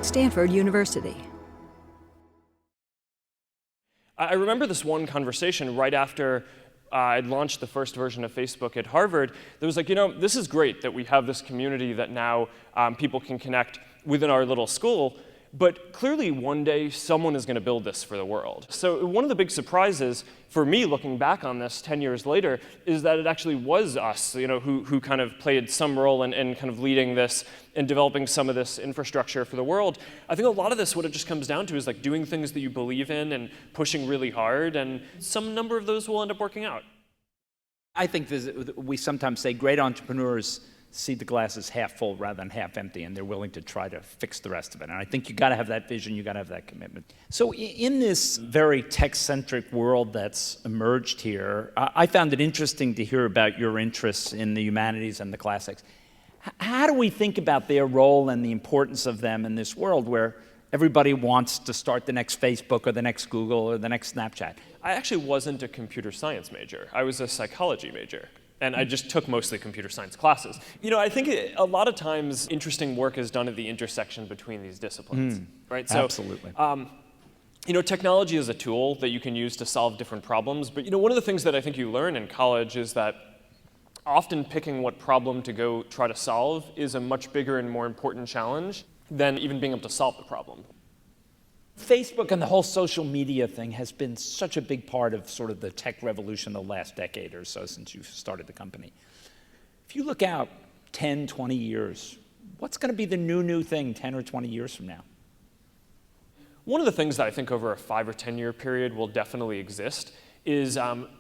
Stanford University. I remember this one conversation right after I'd launched the first version of Facebook at Harvard. That was like, this is great that we have this community that now people can connect within our little school. But clearly, one day, someone is going to build this for the world. So one of the big surprises for me, looking back on this 10 years later, is that it actually was us, who kind of played some role in kind of leading this and developing some of this infrastructure for the world. I think a lot of this, what it just comes down to, is like doing things that you believe in and pushing really hard, and some number of those will end up working out. I think we sometimes say great entrepreneurs see the glass as half full rather than half empty, and they're willing to try to fix the rest of it. And I think you got to have that vision, you got to have that commitment. So in this very tech-centric world that's emerged here, I found it interesting to hear about your interests in the humanities and the classics. How do we think about their role and the importance of them in this world where everybody wants to start the next Facebook or the next Google or the next Snapchat? I actually wasn't a computer science major. I was a psychology major. And I just took mostly computer science classes. I think a lot of times interesting work is done at the intersection between these disciplines, right? So, absolutely. Technology is a tool that you can use to solve different problems. But one of the things that I think you learn in college is that often picking what problem to go try to solve is a much bigger and more important challenge than even being able to solve the problem. Facebook and the whole social media thing has been such a big part of sort of the tech revolution the last decade or so since you started the company. If you look out 10, 20 years, what's going to be the new thing 10 or 20 years from now? One of the things that I think over a 5 or 10 year period will definitely exist is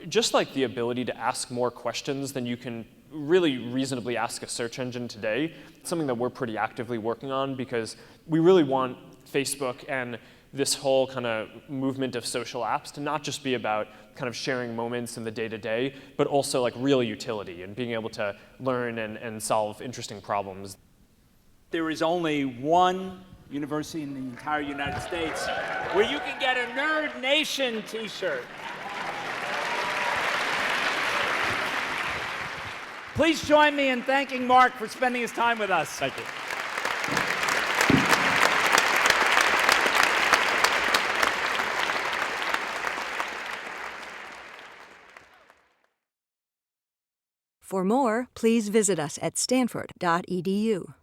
just like the ability to ask more questions than you can really reasonably ask a search engine today. It's something that we're pretty actively working on because we really want Facebook and this whole kind of movement of social apps to not just be about kind of sharing moments in the day-to-day, but also like real utility and being able to learn and solve interesting problems. There is only one university in the entire United States where you can get a Nerd Nation t-shirt. Please join me in thanking Mark for spending his time with us. Thank you. For more, please visit us at stanford.edu.